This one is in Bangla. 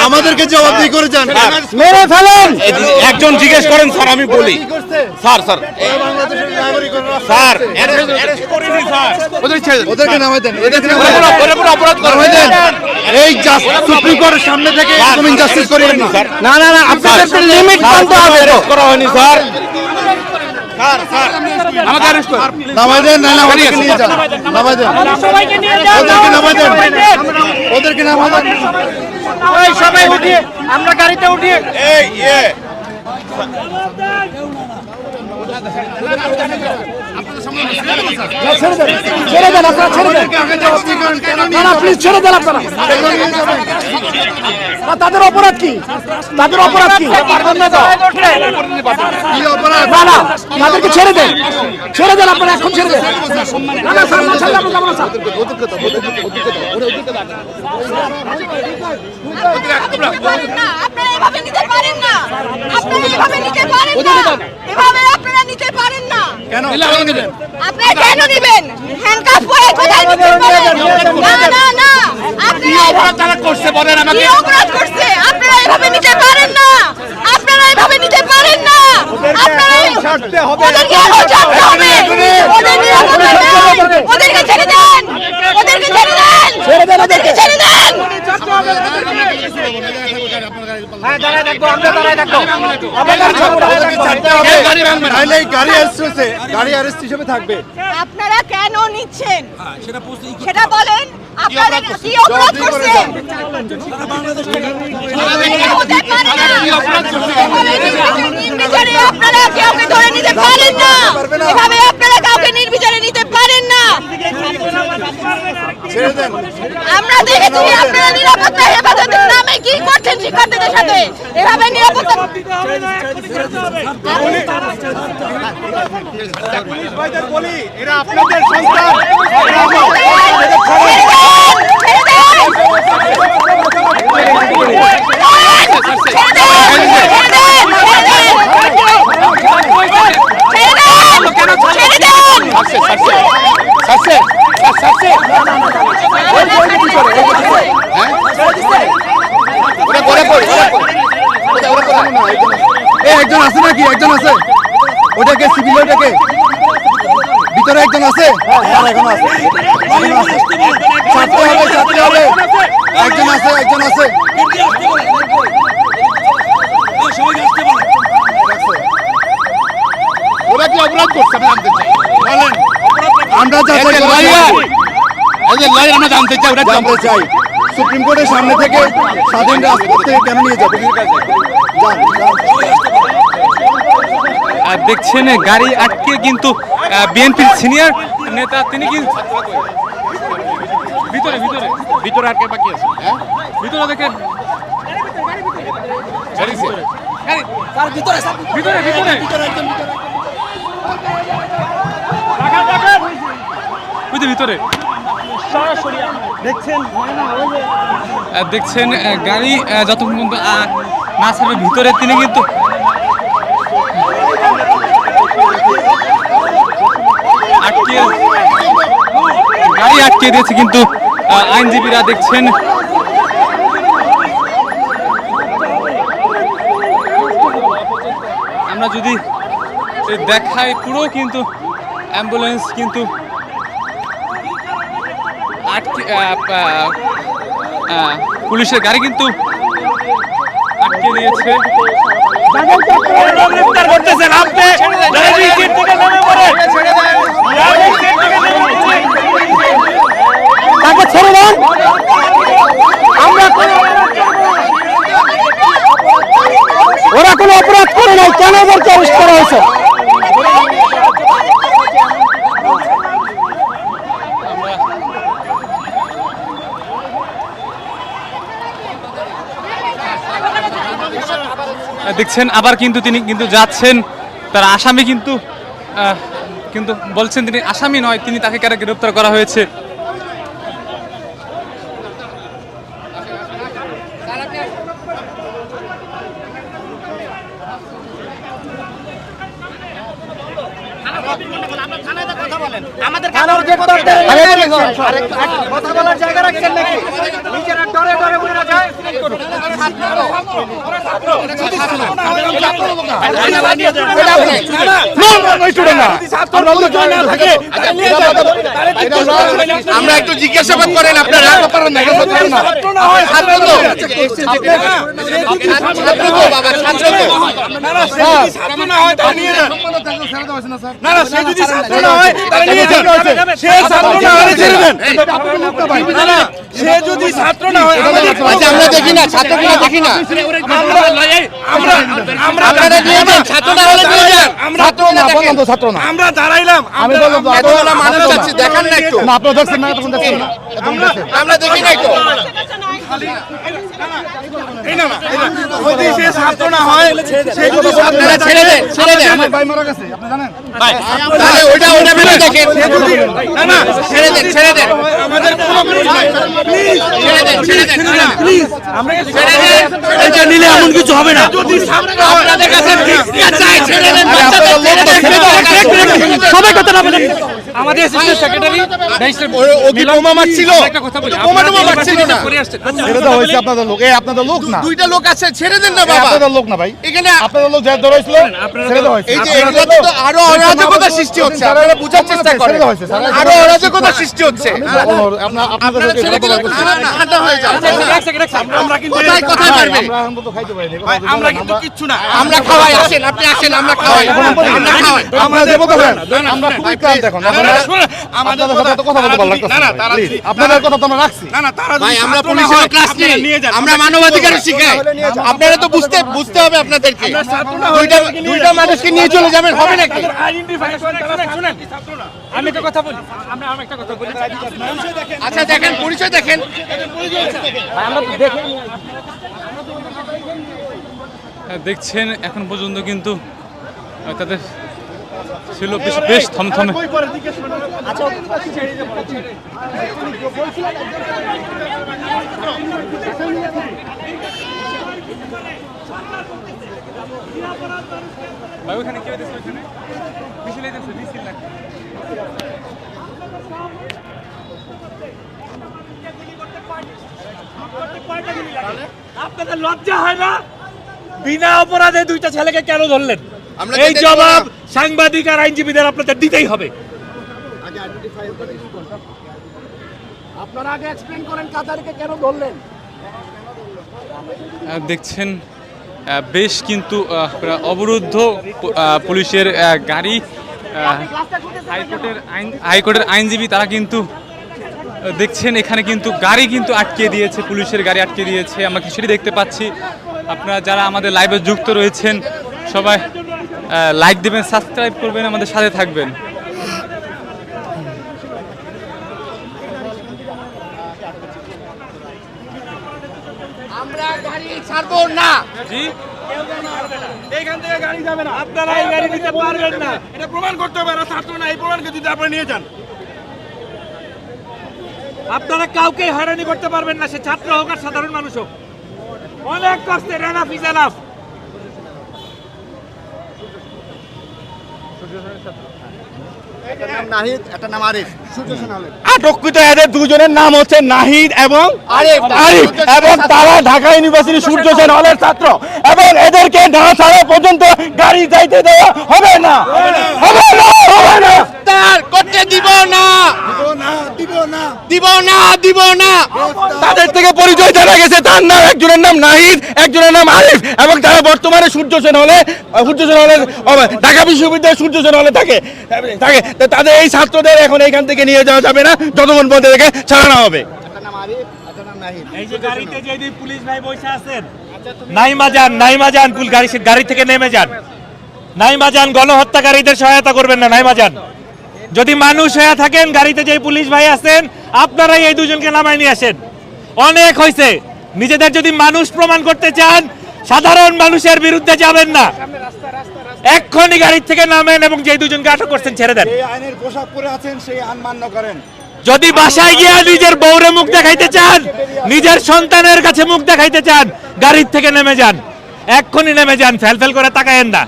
আমাদেরকে জবাবদিহি করে যান। মেরে ফেলেন। একজন জিজ্ঞেস করেন স্যার, আমি বলি স্যার স্যার স্যার ওদেরকে নামাই দেন, এই সুপ্রিম কোর্টের সামনে থেকে একদম ইনজাস্টিস করিয়েন না স্যার। না না না, আপনাদের লিমিট মানতে হবে। করা হয়নি স্যার। আমাকে অ্যারেস্ট করুন। নামাই দেন, না না ওদেরকে নিয়ে যান, নামাই দেন, সবাইকে নিয়ে যান, ওদেরকে নামাই দেন, ওদেরকে নামাই দেন। ওই সবাই উঠিয়ে আমরা গাড়িতে উঠিয়ে এই ছেড়ে দেন, আপনারা ছেড়ে দেন। না না প্লিজ ছেড়ে দেন আপনারা। তাদের অপরাধ কি? তাদের অপরাধ কি? না না তাদেরকে ছেড়ে দেন, ছেড়ে দেন আপনারা, এখন ছেড়ে দেন। না না স্যার, না ছেড়ে আমরা যাবো না স্যার। আপনারা এভাবে নিতে পারেন না, আপনারা এভাবে নিতে পারেন না, এভাবে আপনারা নিতে পারেন না। কেন আপনারা কেন নেবেন? হ্যান্ডকাফ পরে কোথায় নিতে পারেন? না না না, আপনারা অপরাধ তারা করছে বলেন আমাকে। কি অপরাধ করছে? আপনারা এভাবে নিতে পারেন না, আপনারা এভাবে নিতে পারেন না, আপনারা ওদেরকে এখন ছাড়তে হবে, ওদের নিরাপত্তা দেন, ওদেরকে ছেড়ে দেন, ওদেরকে ছেড়ে দেন, ওদেরকে ছেড়ে দেন। হ্যাঁ দাঁড়ায় থাকবো, আমরা দাঁড়ায় থাকবো। গাড়ি অ্যারেস্ট হিসেবে থাকবে। আপনারা কেন নিচ্ছেন সেটা বলেন। আপনারা কি অপরাধ করছেন? নির্বিচারে আপনারা কাউকে ধরে নিতে পারেন না, এভাবে আপনারা কাউকে নির্বিচারে নিতে পারেন না। আমরা দেখেছি আপনারা নিরাপত্তা হেফাজতের নামে কি করছেন শিক্ষার্থীদের সাথে, এভাবে নিরাপত্তা বলি এরা আপনাদের সন্তান। একজন আছে নাকি? একজন আছে? ওটাকে সিভিল, ওটাকে ভিতরে একজন আছে? এখন আছে, ছাড়তে হবে, ছাড়তে হবে। একজন আছে, একজন আছে। ওরা কি অপরাধ করছে আমি জানতে চাই, বলেন। আমরা যাচাই আমরা জানতে চাই ওরা জানতে চাই সুপ্রিম কোর্টের সামনে থেকে স্বাধীন রাজপথ থেকে কেন নিয়ে যাবে? দেখছেন গাড়ি আটকে কিন্তু বিএনপির সিনিয়র নেতা তিনি কিন্তু ভিতরে ভিতরে ভিতরে আর কে বাকি আছে? ভিতরে দেখেন ভিতরে ভিতরে দেখছেন গাড়ি যতক্ষণ পর্যন্ত না ছাড়বে ভিতরে তিনি কিন্তু গাড়ি আটকে দিয়েছে কিন্তু আইনজীবীরা দেখছেন আমরা যদি দেখাই পুরো কিন্তু অ্যাম্বুলেন্স কিন্তু আটকে পুলিশের গাড়ি কিন্তু আটকে দিয়েছে। তাকে ছেড়ে দেন। আমরা ওরা কোনো অপরাধ করে নাই, কেন ওদেরকে অ্যারেস্ট করা হয়েছে? দেখছেন আবার কিন্তু তিনি কিন্তু যাচ্ছেন, তার আসামি কিন্তু কিন্তু বলছেন তিনি আসামি নয়, তিনি তাকে কেন গ্রেফতার করা হয়েছে। আমাদের কথা বলার জায়গা রাখছেন নাকি? নিজেরা ডরে ডরে বলে যায়। আমরা একটু জিজ্ঞাসাবাদ করেন আপনারা আমরা দেখি না ছাত্রগুলো দেখি না আমরা দাঁড়াইলাম মানুষ আছে দেখান না একটু আপনারা দেখছেন না তখন দেখছেন না আমরা দেখি না একটু সে ছাত্র না হয় সে যদি আপনারা ছেড়ে দেন আমার ভাই মারা গেছে আপনি জানেন তাহলে ওটা ভেবে দেখেন না না ছেড়ে দেন আমাদের কোনো প্লিজ ছেড়ে দেন প্লিজ আমরা ছেড়ে দেন এটা নিলে এমন কিছু হবে না। যদি ছাত্র আপনাদের কাছে ভিক্ষা চাই ছেড়ে দেন সবাই কথা না বলেন। আমাদের অ্যাসিস্ট্যান্ট সেক্রেটারি ও কি বোমা মারছিল একটা কথা বলি বোমা টোমা মারছিল না ছেড়ে দেওয়া হয়েছে আপনাদের লোক এই আপনাদের লোক না দুইটা লোক আছে ছেড়ে দেন না এই বাবা আপনাদের লোক না ভাই এখানে আপনাদের লোক যা ধরেছিল ছেড়ে দেওয়া হয়েছে এই যে এগুলোতে তো আরো অরাজকতা সৃষ্টি হচ্ছে আপনারা বোঝার চেষ্টা করেন আরো অরাজকতা সৃষ্টি হচ্ছে আপনাদের লোক ছেড়ে দিলে ঠান্ডা হয়ে যায় আমরা কিন্তু কোথায় কোথায় পারবে আমরা এখন তো খাইতে পারিনি আমরা কিন্তু কিচ্ছু না আমরা খাওয়াই আসেন আপনি আসেন আমরা খাওয়াই আমরা খাওয়াই আমরা দেবো কখন আমরা খুবই ক্লান্ত এখন আমাদের আপনাদের সাথে তো কথা বলতে ভালো লাগতেছে না না তারা Please, আপনাদের কথা তো আমরা রাখছি না না তারা ভাই যদি আমরা ছাত্র না পুলিশের হয়, ক্লাস আপনারা নিই নিয়ে যান আমরা মানবাধিকার শিখাই আপনারা তো বুঝতে হবে আপনাদেরকে দুইটা মানুষকে নিয়ে চলে যাবেন হবে নাকি আমি একটা কথা বলি আমি একটা কথা বলি আচ্ছা দেখেন পরিচয় দেখেন দেখছেন এখন পর্যন্ত কিন্তু তাদের ছিল বেশ থমথমে। ভাই ওখানে কি হইতেছে ওখানে মিছিল হইতেছে মিছিল না আপনাদের লজ্জা হয় না? বিনা অপরাধে দুইটা ছেলেকে কেন ধরলেন? আমরা এই যেতে জবাব দেব সাংবাদিক আর আইনজীবীদের আপনাদের দিতেই হবে। আপনারা আগে এক্সপ্লেইন করেন কাতারকে কেন ধরলেন? দেখছেন বেশ কিন্তু অবরুদ্ধ পুলিশের গাড়ি হাইকোর্টের আইনজীবী তারা কিন্তু দেখছেন এখানে কিন্তু গাড়ি কিন্তু আটকে দিয়েছে, পুলিশের গাড়ি আটকে দিয়েছে। আমরা কিছুই দেখতে পাচ্ছি। আপনারা যারা আমাদের লাইভে যুক্ত রয়েছেন সবাই লাইক দেবেন, সাবস্ক্রাইব করবেন, আমাদের সাথে থাকবেন। আমরা গাড়ি ছাড়বো না জি এইখান থেকে গাড়ি যাবে না আপনারা এই গাড়ি নিতে পারবেন না এটা প্রমাণ করতে হবে আর ছাত্র না এই প্রমাণকে যদি আপনারা নিয়ে যান আপনারা কাউকে হয়রানি করতে পারবেন না, সে ছাত্র হোক আর সাধারণ মানুষ হোক। অনেক কষ্টে এনাফ ইজ এনাফ। আটককৃত এদের দুজনের নাম হচ্ছে নাহিদ এবং আরিফ এবং তারা ঢাকা ইউনিভার্সিটি সূর্য সেন হলের ছাত্র এবং এদেরকে না ছাড়া পর্যন্ত গাড়ি যাইতে দেওয়া হবে না হবে না হবে না তার করতে দিব না দিব না তাদের থেকে পরিচয় জানা গেছে তার নাম একজনের নাম নাহিদ একজনের নাম আরিফ এবং তারা বর্তমানে সূর্য সেন হলে ঢাকা বিশ্ববিদ্যালয়ের সূর্য সেন হলে থাকে তো তাদের এই ছাত্রদের এখন এইখান থেকে নিয়ে যাওয়া যাবে না যতক্ষণ পর্যন্ত এদেরকে ছাড়ানো হবে। এই যে গাড়িতে যে দুই পুলিশ ভাই বসে আছেন, নাইমা যান গাড়ি থেকে নেমে যান। নাইমা যান, গণহত্যাকারীদের সহায়তা করবেন না। নাইমা যান, যদি মানুষ হয়ে থাকেন গাড়িতে যে পুলিশ ভাই আছেন আপনারাই এই দুজনকে নামায় নিয়ে আসেন। অনেক হয়েছে। নিজেদের যদি মানুষ প্রমাণ করতে চান সাধারণ মানুষের বিরুদ্ধে যাবেন না। এক্ষুনি গাড়ি থেকে নামেন এবং যে দুজনকে আটক করছেন ছেড়ে দেন। আইনের পোশাক পরে আছেন সেই আইন মান্য করেন। যদি বাসায় গিয়ে নিজের বউরে মুখ দেখাইতে চান, নিজের সন্তানের কাছে মুখ দেখাইতে চান, গাড়ির থেকে নেমে যান, এক্ষুনি নেমে যান, ফেল করে তাকায়েন না।